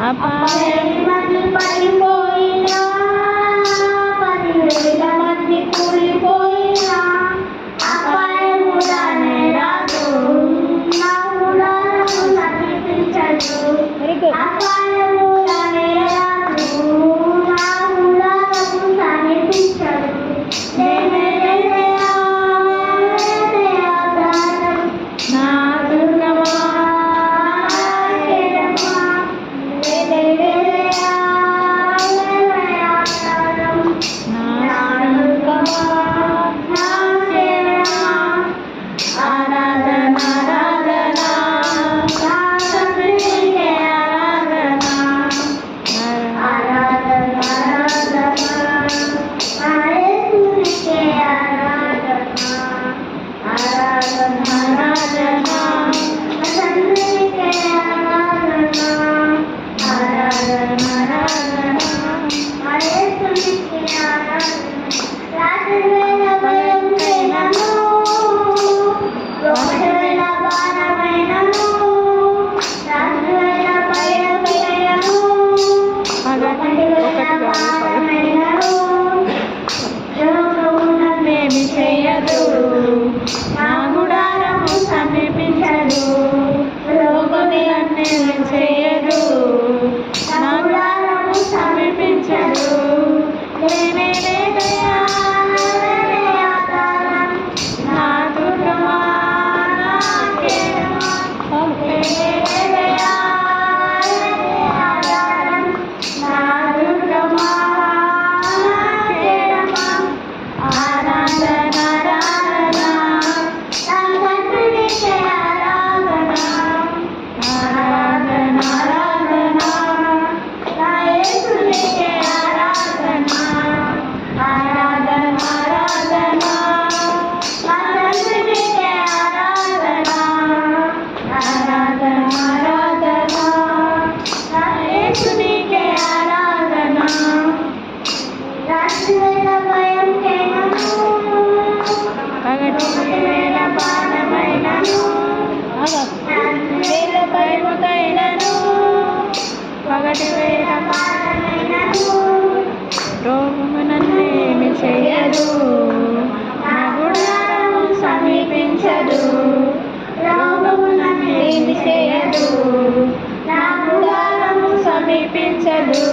అపాయం మంది పడిపోయినా, 10,000 మంది కూలిపోయినా అపాయము రానే రాదు, నా గుడారము సమీపించదు. అపాయము రానే రాదు, నా గుడారము సమీపించదు. నా దుర్గమా నా గుడారము సమీపించదు, లోకమే అన్నేమి చేయదు. నా గుడారము సమీపించదు, నేనే నా దుర్గమా నా కేడమా, నా దుర్గమా నా కేడమా. ఆరాధన రోగము నన్నేమి చేయదు, నా గుడారము సమీపించదు. రోగము నన్నేమి చేయదు, నా గుడారము సమీపించదు.